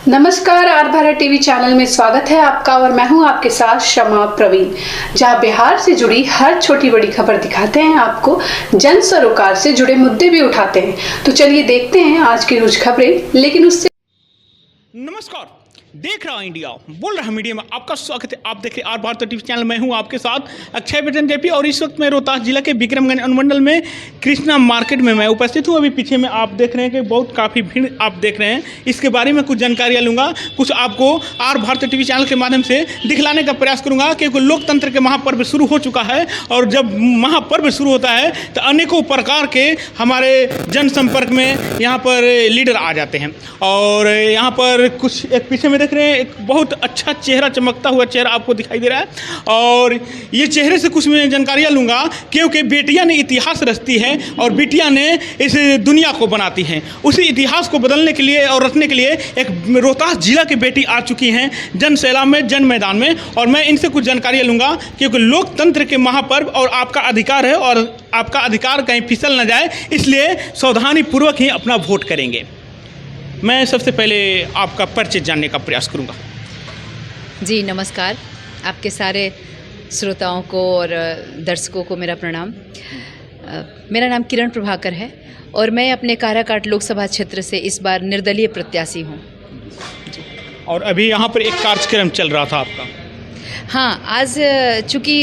नमस्कार, are Bharat TV channel में स्वागत है आपका और मैं हूं आपके साथ शमा प्रवीण, जहां बिहार से जुड़ी हर छोटी बड़ी खबर दिखाते हैं आपको, जन सरोकार से जुड़े मुद्दे भी उठाते हैं। तो चलिए देखते हैं आज की रोज खबरें। लेकिन उससे नमस्कार, देख रहा इंडिया बोल रहा मीडिया में आपका स्वागत है। आप देख रहे आर भारत टीवी चैनल। मैं हूं आपके साथ अक्षय बच्चन जेपी और इस वक्त मैं रोहतास जिला के विक्रमगंज अनुमंडल में कृष्णा मार्केट में मैं उपस्थित हूं। अभी पीछे में आप देख रहे हैं कि बहुत काफ़ी भीड़ आप देख रहे हैं। इसके बारे में कुछ जानकारियां लूँगा, कुछ आपको आर भारत टीवी चैनल के माध्यम से दिखलाने का प्रयास करूँगा, क्योंकि लोकतंत्र के महापर्व शुरू हो चुका है और जब महापर्व शुरू होता है तो अनेकों प्रकार के हमारे जनसंपर्क में यहाँ पर लीडर आ जाते हैं। और यहाँ पर कुछ एक पीछे में देख रहे हैं, एक बहुत अच्छा चेहरा, चमकता हुआ चेहरा आपको दिखाई दे रहा है। और ये चेहरे से कुछ मैं जानकारियाँ लूँगा, क्योंकि बेटियाँ ने इतिहास रचती है और बेटियाँ ने इस दुनिया को बनाती हैं। उसी इतिहास को बदलने के लिए और रचने के लिए एक रोहतास जिला की बेटी आ चुकी हैं जन सैलाब में, जन मैदान में। और मैं इनसे कुछ जानकारियाँ लूँगा, क्योंकि लोकतंत्र के महापर्व और आपका अधिकार है और आपका अधिकार कहीं फिसल न जाए, इसलिए सावधानीपूर्वक ही अपना वोट करेंगे। मैं सबसे पहले आपका परिचय जानने का प्रयास करूंगा। जी नमस्कार, आपके सारे श्रोताओं को और दर्शकों को मेरा प्रणाम। मेरा नाम किरण प्रभाकर है और मैं अपने काराकाट लोकसभा क्षेत्र से इस बार निर्दलीय प्रत्याशी हूँ। और अभी यहाँ पर एक कार्यक्रम चल रहा था आपका। हाँ, आज चूँकि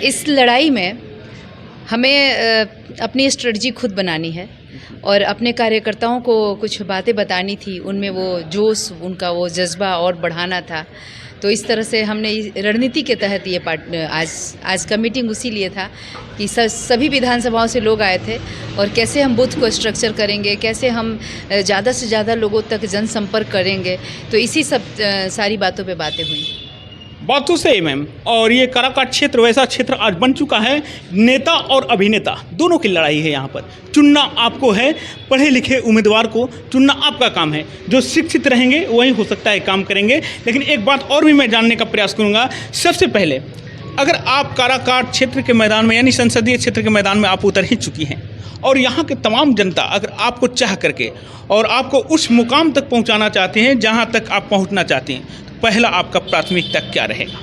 इस लड़ाई में हमें अपनी स्ट्रेटजी खुद बनानी है और अपने कार्यकर्ताओं को कुछ बातें बतानी थी, उनमें वो जोश, उनका वो जज्बा और बढ़ाना था। तो इस तरह से हमने रणनीति के तहत ये आज का मीटिंग उसी लिए था कि सभी विधानसभाओं से लोग आए थे और कैसे हम बूथ को स्ट्रक्चर करेंगे, कैसे हम ज़्यादा से ज़्यादा लोगों तक जनसंपर्क करेंगे। तो इसी सब सारी बातों पे बातें हुई। बात तो सही मैम। और ये काराकाट क्षेत्र वैसा क्षेत्र आज बन चुका है, नेता और अभिनेता दोनों की लड़ाई है। यहाँ पर चुनना आपको है, पढ़े लिखे उम्मीदवार को चुनना आपका काम है। जो शिक्षित रहेंगे वही हो सकता है काम करेंगे। लेकिन एक बात और भी मैं जानने का प्रयास करूँगा। सबसे पहले, अगर आप काराकाट क्षेत्र के मैदान में यानी संसदीय क्षेत्र के मैदान में आप उतर ही चुकी हैं और यहाँ के तमाम जनता अगर आपको चाह करके और आपको उस मुकाम तक पहुँचाना चाहते हैं जहाँ तक आप पहुँचना चाहते हैं, पहला आपका प्राथमिकता क्या रहेगा?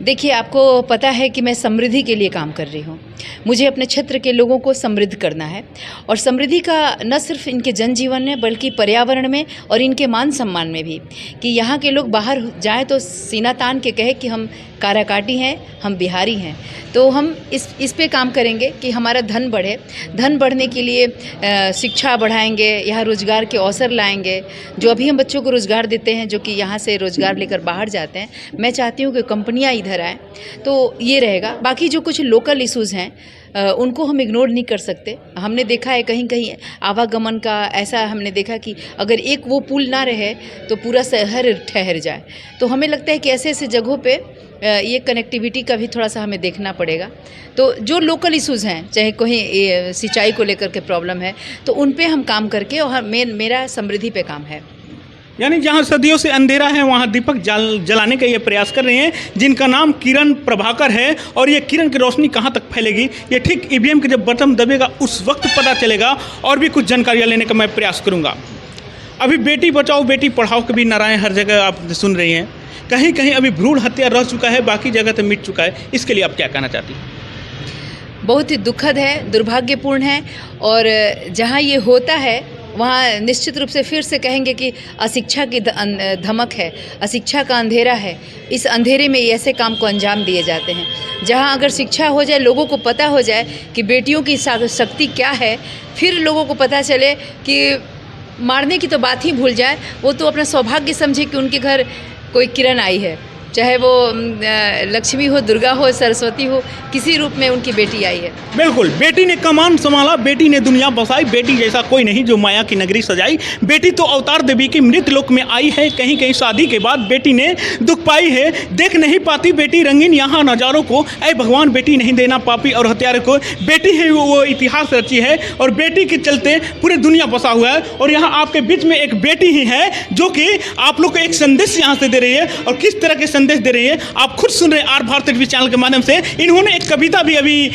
देखिए, आपको पता है कि मैं समृद्धि के लिए काम कर रही हूँ। मुझे अपने क्षेत्र के लोगों को समृद्ध करना है और समृद्धि का न सिर्फ इनके जनजीवन में बल्कि पर्यावरण में और इनके मान सम्मान में भी, कि यहाँ के लोग बाहर जाएं तो सीना तान के कहे कि हम काराकाटी हैं, हम बिहारी हैं। तो हम इस पे काम करेंगे कि हमारा धन बढ़े। धन बढ़ने के लिए शिक्षा बढ़ाएंगे, यहाँ रोज़गार के अवसर लाएंगे। जो अभी हम बच्चों को रोज़गार देते हैं, जो कि यहाँ से रोज़गार लेकर बाहर जाते हैं, मैं चाहती हूँ कि कंपनियाँ इधर आएँ। तो ये रहेगा। बाकी जो कुछ लोकल इश्यूज़ हैं उनको हम इग्नोर नहीं कर सकते। हमने देखा है कहीं कहीं आवागमन का ऐसा हमने देखा कि अगर एक वो पुल ना रहे तो पूरा शहर ठहर जाए। तो हमें लगता है कि ऐसे ऐसे जगहों पे ये कनेक्टिविटी का भी थोड़ा सा हमें देखना पड़ेगा। तो जो लोकल इश्यूज़ हैं, चाहे कहीं सिंचाई को लेकर के प्रॉब्लम है, तो उन पे हम काम करके, और मेरा समृद्धि पे काम है। यानी जहाँ सदियों से अंधेरा है वहाँ दीपक जलाने का ये प्रयास कर रहे हैं, जिनका नाम किरण प्रभाकर है। और ये किरण की रोशनी कहाँ तक फैलेगी, ये ठीक ईवीएम के जब बटन दबेगा उस वक्त पता चलेगा। और भी कुछ जानकारियाँ लेने का मैं प्रयास करूँगा। अभी बेटी बचाओ बेटी पढ़ाओ के भी नाराएं हर जगह आप सुन रही हैं। कहीं कहीं अभी भ्रूण हत्या रह चुका है, बाकी जगह तो मिट चुका है। इसके लिए आप क्या कहना चाहती हैं? बहुत ही दुखद है, दुर्भाग्यपूर्ण है। और जहाँ ये होता है वहाँ निश्चित रूप से फिर से कहेंगे कि अशिक्षा की धमक है, अशिक्षा का अंधेरा है। इस अंधेरे में ऐसे काम को अंजाम दिए जाते हैं। जहाँ अगर शिक्षा हो जाए, लोगों को पता हो जाए कि बेटियों की शक्ति क्या है, फिर लोगों को पता चले कि मारने की तो बात ही भूल जाए, वो तो अपना सौभाग्य समझे कि उनके घर कोई किरण आई है। चाहे वो लक्ष्मी हो, दुर्गा हो, सरस्वती हो, किसी रूप में उनकी बेटी आई है। बिल्कुल, बेटी ने कमान संभाला, बेटी ने दुनिया बसाई, बेटी जैसा कोई नहीं जो माया की नगरी सजाई। बेटी तो अवतार देवी की मृत्यु लोक में आई है। कहीं कहीं शादी के बाद बेटी ने दुख पाई है। देख नहीं पाती बेटी रंगीन यहाँ नज़ारों को, ऐ भगवान बेटी नहीं देना पापी और हत्यारे को। बेटी है वो इतिहास रची है और बेटी के चलते पूरी दुनिया बसा हुआ है। और यहाँ आपके बीच में एक बेटी ही है जो कि आप लोग को एक संदेश यहाँ से दे रही है। और किस तरह के संदेश दे रही हैं। आप खुद सुन रहे हैं आर भारत टीवी चैनल के माध्यम से। इन्होंने एक कविता भी अभी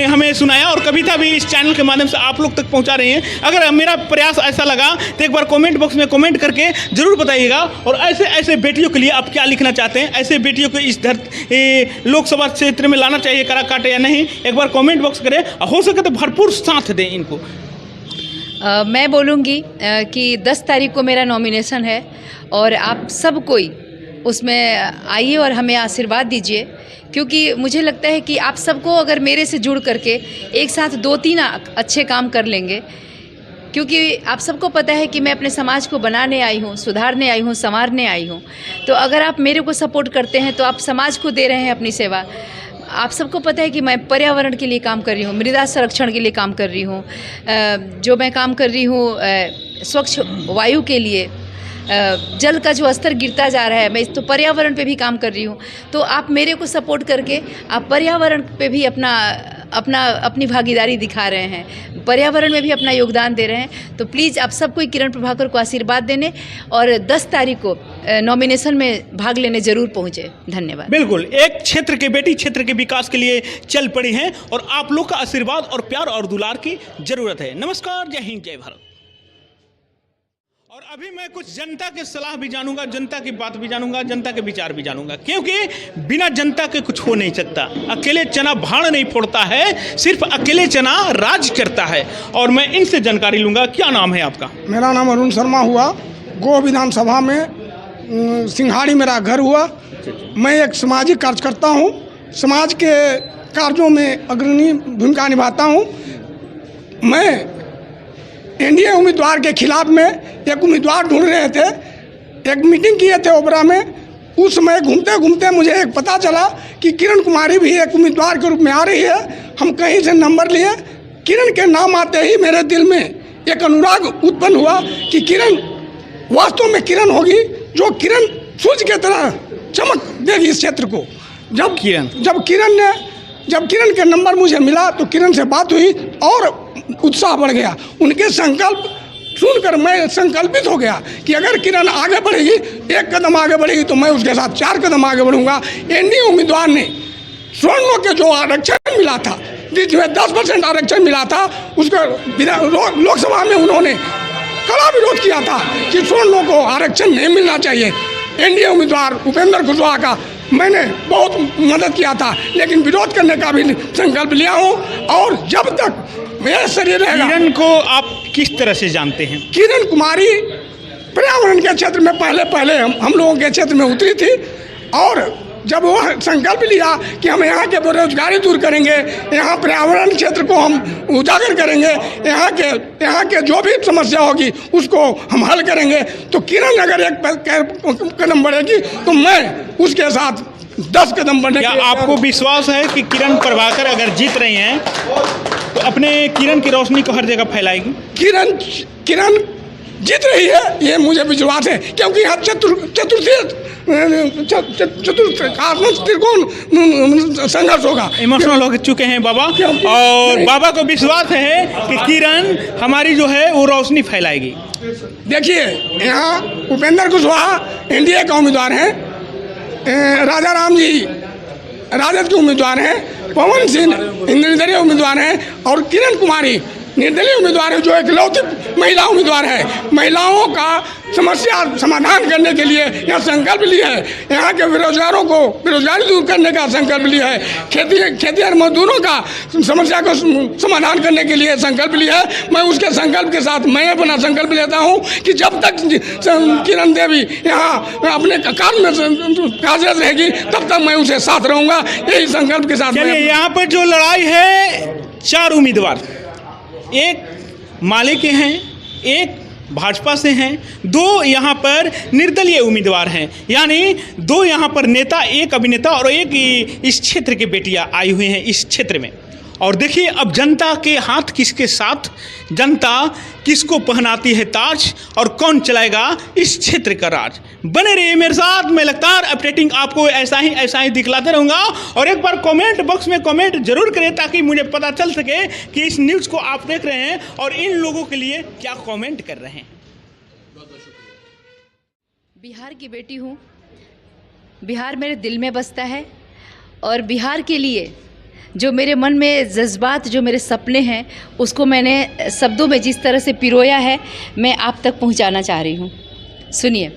हमें सुनाया और कविता भी इस चैनल के माध्यम से आप लोग तक पहुंचा रहे हैं। अगर मेरा प्रयास ऐसा लगा तो एक बार कमेंट बॉक्स में कमेंट करके जरूर बताइएगा। और ऐसे ऐसे बेटियों के लिए आप क्या लिखना चाहते हैं, ऐसे बेटियों को इस लोकसभा क्षेत्र में लाना चाहिए काराकाट या नहीं, एक बार कमेंट बॉक्स करें। हो सके तो भरपूर साथ दें इनको। मैं बोलूँगी कि 10 तारीख को मेरा नॉमिनेशन है और आप सब कोई उसमें आइए और हमें आशीर्वाद दीजिए, क्योंकि मुझे लगता है कि आप सबको अगर मेरे से जुड़ करके एक साथ 2-3 अच्छे काम कर लेंगे, क्योंकि आप सबको पता है कि मैं अपने समाज को बनाने आई हूँ, सुधारने आई हूँ, संवारने आई हूँ। तो अगर आप मेरे को सपोर्ट करते हैं तो आप समाज को दे रहे हैं अपनी सेवा। आप सबको पता है कि मैं पर्यावरण के लिए काम कर रही हूँ, मृदा संरक्षण के लिए काम कर रही हूँ, जो मैं काम कर रही हूँ स्वच्छ वायु के लिए, जल का जो स्तर गिरता जा रहा है, मैं तो पर्यावरण पे भी काम कर रही हूँ। तो आप मेरे को सपोर्ट करके आप पर्यावरण पे भी अपनी भागीदारी दिखा रहे हैं, पर्यावरण में भी अपना योगदान दे रहे हैं। तो प्लीज़ आप सब कोई किरण प्रभाकर को आशीर्वाद देने और 10 तारीख को नॉमिनेशन में भाग लेने जरूर पहुँचे। धन्यवाद। बिल्कुल, एक क्षेत्र के बेटी क्षेत्र के विकास के लिए चल पड़ी हैं और आप लोग का आशीर्वाद और प्यार और दुलार की जरूरत है। नमस्कार, जय हिंद, जय भारत। और अभी मैं कुछ जनता के सलाह भी जानूंगा, जनता की बात भी जानूंगा, जनता के विचार भी जानूंगा, क्योंकि बिना जनता के कुछ हो नहीं सकता। अकेले चना भाड़ नहीं फोड़ता है, सिर्फ अकेले चना राज करता है। और मैं इनसे जानकारी लूंगा। क्या नाम है आपका? मेरा नाम अरुण शर्मा हुआ। गो विधानसभा में सिंघाड़ी मेरा घर हुआ। मैं एक सामाजिक कार्यकर्ता हूँ, समाज के कार्यों में अग्रणी भूमिका निभाता हूँ। मैं एनडीए उम्मीदवार के खिलाफ में एक उम्मीदवार ढूंढ रहे थे, एक मीटिंग किए थे ओबरा में। उस समय घूमते घूमते मुझे एक पता चला कि किरण कुमारी भी एक उम्मीदवार के रूप में आ रही है। हम कहीं से नंबर लिए, किरण के नाम आते ही मेरे दिल में एक अनुराग उत्पन्न हुआ कि किरण वास्तव में किरण होगी, जो किरण सूर्य की तरह चमक देगी इस क्षेत्र को। जब किरण के नंबर मुझे मिला तो किरण से बात हुई और उत्साह बढ़ गया। उनके संकल्प सुनकर मैं संकल्पित हो गया कि अगर किरण आगे बढ़ेगी, एक कदम आगे बढ़ेगी, तो मैं उसके साथ 4 कदम आगे बढ़ूंगा। एनडीए उम्मीदवार ने स्वर्णों के जो आरक्षण मिला था, जिसमें 10% आरक्षण मिला था, उसका लोकसभा में उन्होंने कड़ा विरोध किया था कि स्वर्णों को आरक्षण नहीं मिलना चाहिए। एनडीए उम्मीदवार उपेंद्र कुशवाहा का मैंने बहुत मदद किया था, लेकिन विरोध करने का भी संकल्प लिया हूँ। और जब तक मेरा शरीर रहेगा। किरण को आप किस तरह से जानते हैं? किरण कुमारी पर्यावरण के क्षेत्र में पहले हम लोगों के क्षेत्र में उतरी थी, और जब वो संकल्प लिया कि हम यहाँ के बेरोजगारी दूर करेंगे, यहाँ पर्यावरण क्षेत्र को हम उजागर करेंगे, यहाँ के जो भी समस्या होगी उसको हम हल करेंगे, तो किरण अगर एक कदम बढ़ेगी तो मैं उसके साथ 10 कदम बढ़ने। क्या आपको विश्वास है कि किरण प्रभाकर अगर जीत रही हैं तो अपने किरण की रोशनी को हर जगह फैलाएगी? किरण जीत रही है, ये मुझे विश्वास है, क्योंकि यहाँ त्रिकोण संघर्ष होगा। इमोशनल हो चुके हैं बाबा, और बाबा को विश्वास है कि किरण हमारी जो है वो रोशनी फैलाएगी। देखिए, यहाँ उपेंद्र कुशवाहा एनडीए का उम्मीदवार हैं, राजा राम जी राजद के उम्मीदवार हैं, पवन सिंह निर्दलीय उम्मीदवार हैं, और किरण कुमारी निर्दलीय उम्मीदवार है, जो इकलौती महिला उम्मीदवार है। महिलाओं का समस्या समाधान करने के लिए यह संकल्प लिया है। यहाँ के बेरोजगारों को बेरोजगारी दूर करने का संकल्प लिया है। खेती मजदूरों का समस्या को समाधान करने के लिए संकल्प लिया है। मैं उसके संकल्प के साथ मैं अपना संकल्प लेता हूँ कि जब तक किरण देवी यहाँ अपने कार्य में कार्यरत रहेगी, तब तक मैं उसे साथ रहूँगा। यही संकल्प के साथ। यहाँ पर जो लड़ाई है, 4 उम्मीदवार, एक माले के हैं, एक भाजपा से हैं, 2 यहाँ पर निर्दलीय उम्मीदवार हैं, यानी 2 यहाँ पर नेता, एक अभिनेता और एक इस क्षेत्र के बेटियां आई हुई हैं इस क्षेत्र में। और देखिए अब जनता के हाथ किसके साथ, जनता किसको पहनाती है ताज, और कौन चलाएगा इस क्षेत्र का राज। बने रहिए मेरे साथ, मैं लगातार अपडेटिंग आपको ऐसा ही दिखलाते रहूँगा। और एक बार कमेंट बॉक्स में कमेंट जरूर करें, ताकि मुझे पता चल सके कि इस न्यूज़ को आप देख रहे हैं और इन लोगों के लिए क्या कमेंट कर रहे हैं। बिहार की बेटी हूँ, बिहार मेरे दिल में बसता है और बिहार के लिए जो मेरे मन में जज्बात, जो मेरे सपने हैं, उसको मैंने शब्दों में जिस तरह से पिरोया है मैं आप तक पहुंचाना चाह रही हूं। सुनिए।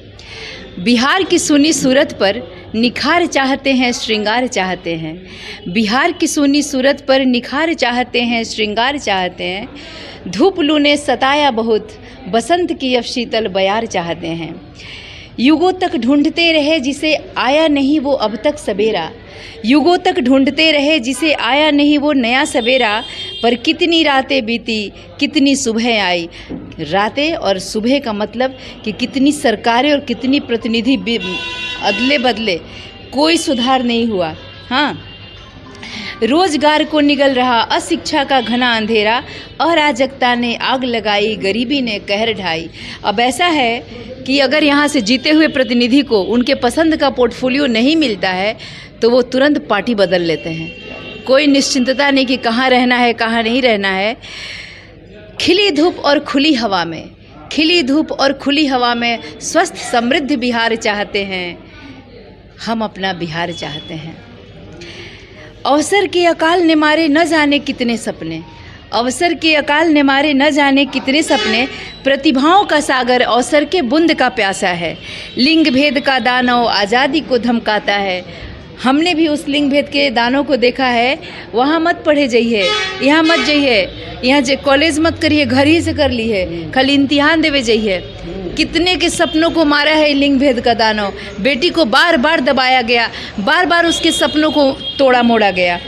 बिहार की सुनी सूरत पर निखार चाहते हैं, श्रृंगार चाहते हैं। बिहार की सुनी सूरत पर निखार चाहते हैं, श्रृंगार चाहते हैं। धूप लू ने सताया बहुत, बसंत की अब शीतल बयार चाहते हैं। युगों तक ढूंढते रहे जिसे आया नहीं वो अब तक सवेरा, युगों तक ढूंढते रहे जिसे आया नहीं वो नया सवेरा। पर कितनी रातें बीती, कितनी सुबह आई। रातें और सुबह का मतलब कि कितनी सरकारें और कितनी प्रतिनिधि अदले बदले, कोई सुधार नहीं हुआ। हाँ, रोजगार को निगल रहा अशिक्षा का घना अंधेरा, अराजकता ने आग लगाई, गरीबी ने कहर ढाई। अब ऐसा है कि अगर यहाँ से जीते हुए प्रतिनिधि को उनके पसंद का पोर्टफोलियो नहीं मिलता है तो वो तुरंत पार्टी बदल लेते हैं। कोई निश्चिंतता नहीं कि कहाँ रहना है, कहाँ नहीं रहना है। खिली धूप और खुली हवा में, खिली धूप और खुली हवा में स्वस्थ समृद्ध बिहार चाहते हैं। हम अपना बिहार चाहते हैं। अवसर के अकाल ने मारे न जाने कितने सपने, अवसर के अकाल ने मारे न जाने कितने सपने। प्रतिभाओं का सागर अवसर के बूंद का प्यासा है। लिंग भेद का दानव आज़ादी को धमकाता है। हमने भी उस लिंग भेद के दानों को देखा है। वहाँ मत पढ़े जाइए, यहाँ मत जाइए, यहाँ जे कॉलेज मत करिए, घर ही से कर लीजिए, खाली इम्तिहान देवे जाइए। कितने के सपनों को मारा है लिंग भेद का दानव। बेटी को बार बार दबाया गया, बार बार उसके सपनों को तोड़ा मोड़ा गया।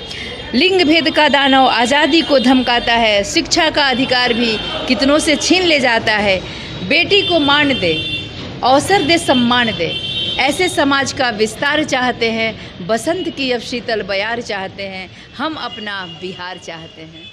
लिंग भेद का दानव आज़ादी को धमकाता है। शिक्षा का अधिकार भी कितनों से छीन ले जाता है। बेटी को मान दे, अवसर दे, सम्मान दे। ऐसे समाज का विस्तार चाहते हैं। बसंत की अब शीतल बयार चाहते हैं। हम अपना बिहार चाहते हैं।